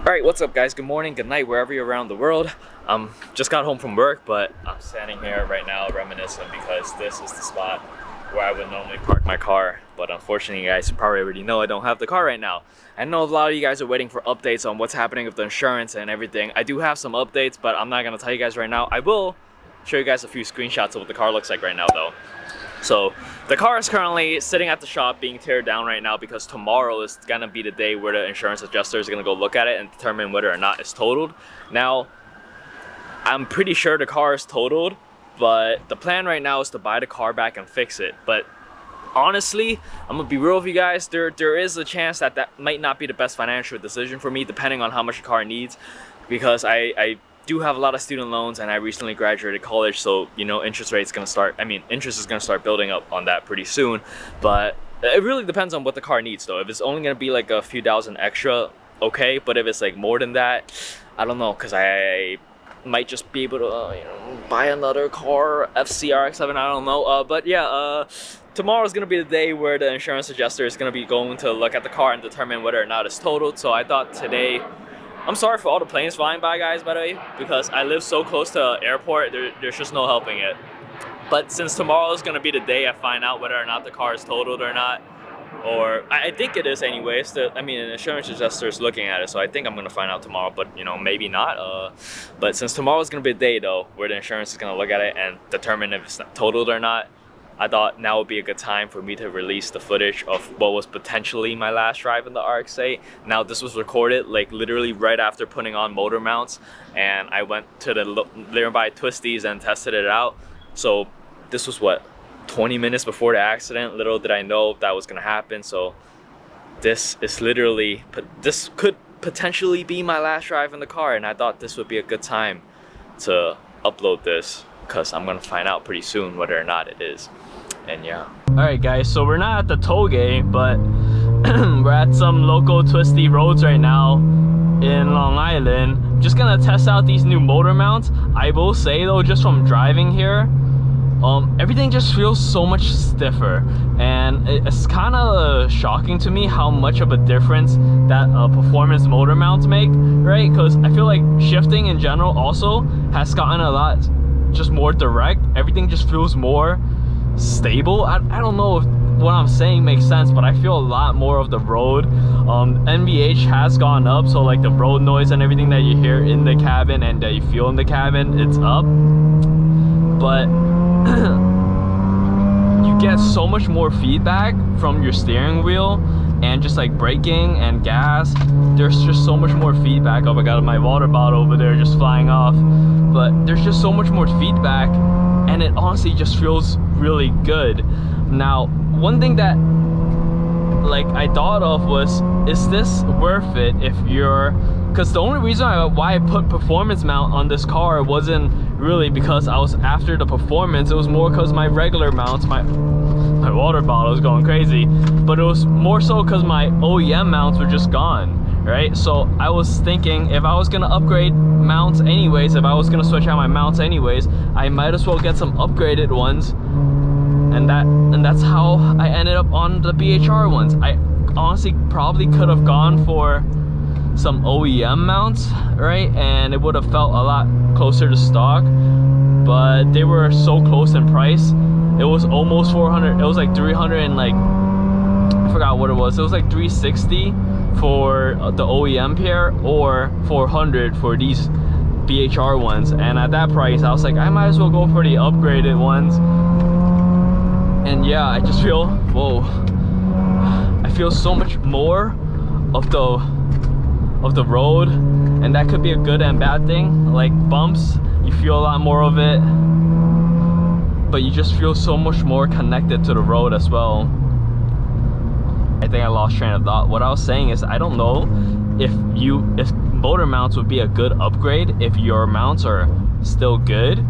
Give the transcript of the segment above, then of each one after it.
Alright, what's up guys? Good morning, good night, wherever you're around the world. Just got home from work, but I'm standing here right now reminiscing because this is the spot where I would normally park my car. But unfortunately, you guys probably already know I don't have the car right now. I know a lot of you guys are waiting for updates on what's happening with the insurance and everything. I do have some updates, but I'm not gonna tell you guys right now. I will show you guys a few screenshots of what the car looks like right now though. So the car is currently sitting at the shop being teared down right now because tomorrow is gonna be the day where the insurance adjuster is gonna go look at it and determine whether or not it's totaled. Now, I'm pretty sure the car is totaled, but the plan right now is to buy the car back and fix it. But honestly, I'm gonna be real with you guys, there is a chance that that might not be the best financial decision for me depending on how much the car needs, because I do have a lot of student loans and I recently graduated college, so you know interest is gonna start building up on that pretty soon. But it really depends on what the car needs though. If it's only gonna be like a few thousand extra, okay, but if it's like more than that, I don't know, because I might just be able to buy another car, Rx8, I don't know. But yeah, tomorrow's gonna be the day where the insurance adjuster is gonna be going to look at the car and determine whether or not it's totaled. So I thought today, I'm sorry for all the planes flying by, guys, by the way, because I live so close to an airport, there's just no helping it. But since tomorrow is gonna be the day I find out whether or not the car is totaled or not, or I think it is anyways. An insurance adjuster is looking at it, so I think I'm gonna find out tomorrow, but maybe not. But since tomorrow is gonna be the day though, where the insurance is gonna look at it and determine if it's not totaled or not, I thought now would be a good time for me to release the footage of what was potentially my last drive in the Rx8. Now this was recorded like literally right after putting on motor mounts, and I went to the nearby Twisties and tested it out. So this was what, 20 minutes before the accident. Little did I know that was gonna happen. So this could potentially be my last drive in the car, and I thought this would be a good time to upload this because I'm gonna find out pretty soon whether or not it is. And yeah. Alright guys, so we're not at the toll gate, but we're at some local twisty roads right now in Long Island. Just gonna test out these new motor mounts. I will say though, just from driving here, everything just feels so much stiffer, and it's kind of shocking to me how much of a difference that performance motor mounts make, right? Because I feel like shifting in general also has gotten a lot just more direct. Everything just feels more stable. I don't know if what I'm saying makes sense, but I feel a lot more of the road. NVH has gone up, so like the road noise and everything that you hear in the cabin and that you feel in the cabin, it's up. But you get so much more feedback from your steering wheel and just like braking and gas. There's just so much more feedback. Oh, I got my water bottle over there just flying off. But there's just so much more feedback, and it honestly just feels really good. Now, one thing that like I thought of was, is this worth it if you're, because the only reason why I put performance mount on this car wasn't really because I was after the performance. It was more because my regular mounts, my water bottle is going crazy, but it was more so because my OEM mounts were just gone, right? So I was thinking, if I was gonna upgrade mounts anyways, if I was gonna switch out my mounts anyways, I might as well get some upgraded ones. And that's how I ended up on the BHR ones. I honestly probably could have gone for some OEM mounts, right? And it would have felt a lot closer to stock, but they were so close in price. It was almost 400. It was like 300 and like, I forgot what it was. It was like 360 for the OEM pair or 400 for these BHR ones. And at that price, I was like, I might as well go for the upgraded ones. And yeah, I just feel, whoa, I feel so much more of the road, and that could be a good and bad thing. Like bumps, you feel a lot more of it, but you just feel so much more connected to the road as well. I think I lost train of thought. What I was saying is, I don't know if motor mounts would be a good upgrade if your mounts are still good,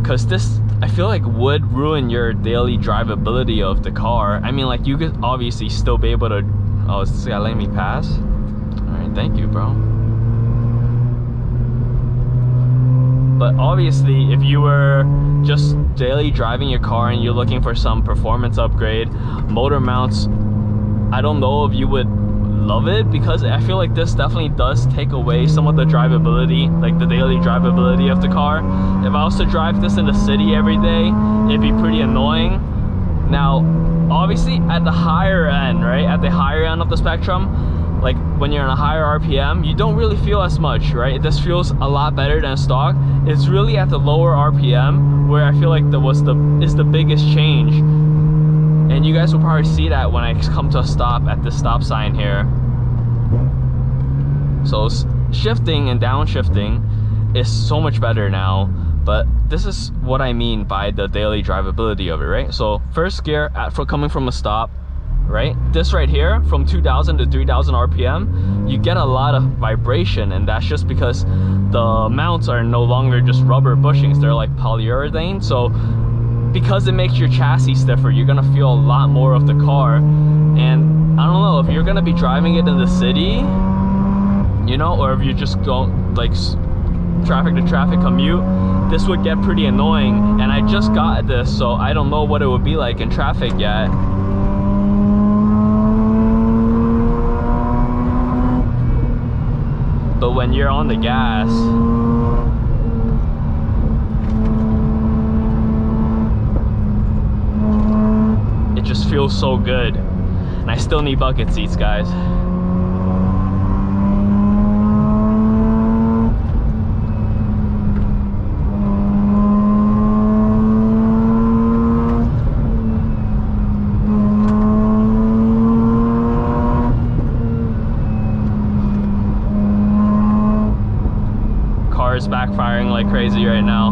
because this, I feel like, would ruin your daily drivability of the car. I mean, like, you could obviously still be able to, oh, is this guy letting me pass? All right, thank you, bro. But obviously, if you were just daily driving your car and you're looking for some performance upgrade, motor mounts, I don't know if you would love it because I feel like this definitely does take away some of the drivability, like the daily drivability of the car. If I was to drive this in the city every day, it'd be pretty annoying. Now, obviously at the higher end, right? At the higher end of the spectrum, like when you're in a higher RPM, you don't really feel as much, right? This feels a lot better than stock. It's really at the lower RPM where I feel like is the biggest change. And you guys will probably see that when I come to a stop at this stop sign here. So shifting and downshifting is so much better now. But this is what I mean by the daily drivability of it, right? So first gear coming from a stop, right? This right here, from 2000 to 3000 RPM, you get a lot of vibration, and that's just because the mounts are no longer just rubber bushings, they're like polyurethane. So because it makes your chassis stiffer, you're gonna feel a lot more of the car. And I don't know, if you're gonna be driving it in the city, you know, or if you just go like traffic to traffic commute, this would get pretty annoying. And I just got this, so I don't know what it would be like in traffic yet. But when you're on the gas, it just feels so good. And I still need bucket seats, guys. Is backfiring like crazy right now.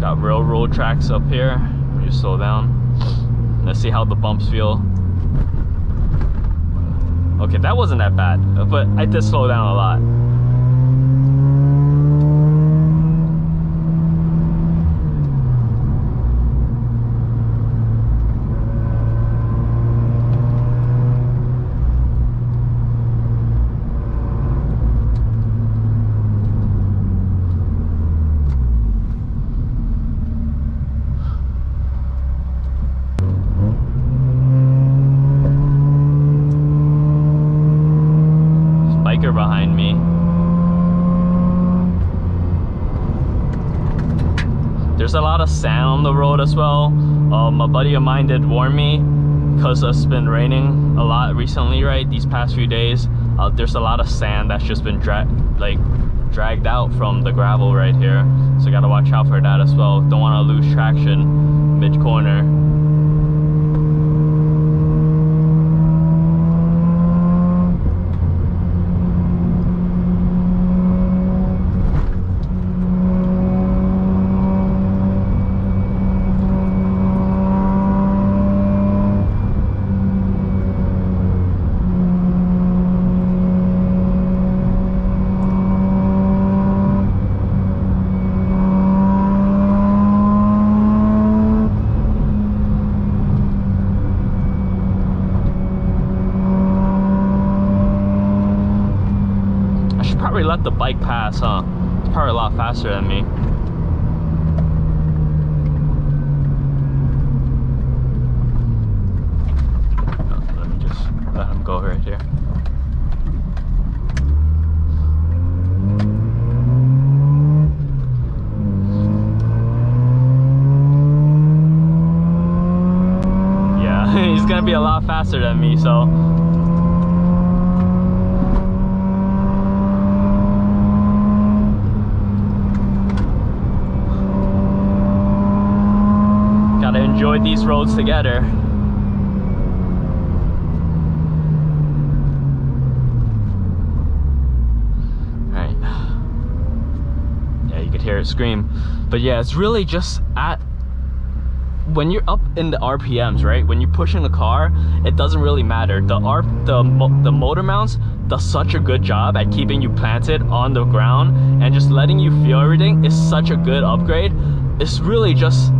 Got railroad tracks up here. Let me just slow down. Let's see how the bumps feel. Okay, that wasn't that bad, but I did slow down a lot. Behind me. There's a lot of sand on the road as well. A buddy of mine did warn me, because it's been raining a lot recently, right? These past few days, there's a lot of sand that's just been dragged out from the gravel right here. So gotta watch out for that as well. Don't want to lose traction mid-corner. Let the bike pass, huh? It's probably a lot faster than me. Let me just let him go right here. Yeah, he's gonna be a lot faster than me, so enjoy these roads together. Alright. Yeah, you could hear it scream. But yeah, it's really just when you're up in the RPMs, right? When you're pushing the car, it doesn't really matter. The motor mounts does such a good job at keeping you planted on the ground and just letting you feel everything is such a good upgrade. It's really just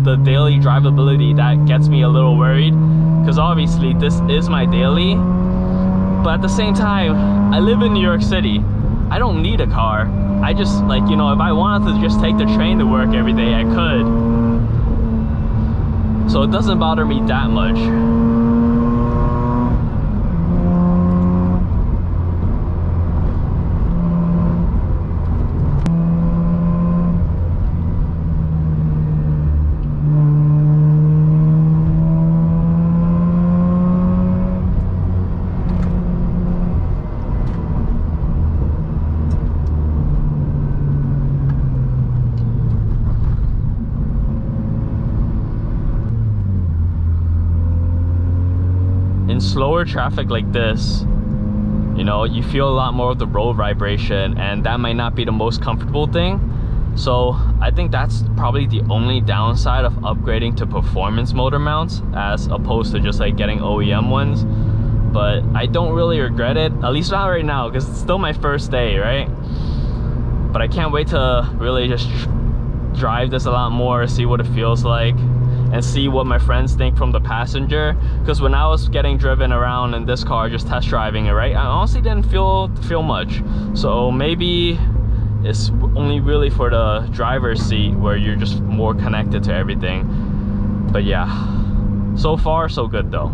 the daily drivability that gets me a little worried, because obviously this is my daily, but at the same time I live in New York City. I don't need a car. I just, like, you know, if I wanted to just take the train to work every day, I could. So it doesn't bother me that much. In slower traffic like this, you know, you feel a lot more of the road vibration, and that might not be the most comfortable thing. So I think that's probably the only downside of upgrading to performance motor mounts as opposed to just like getting OEM ones. But I don't really regret it, at least not right now, because it's still my first day, right? But I can't wait to really just drive this a lot more, see what it feels like, and see what my friends think from the passenger. Because when I was getting driven around in this car, just test driving it, right, I honestly didn't feel much. So maybe it's only really for the driver's seat where you're just more connected to everything. But yeah, so far so good though.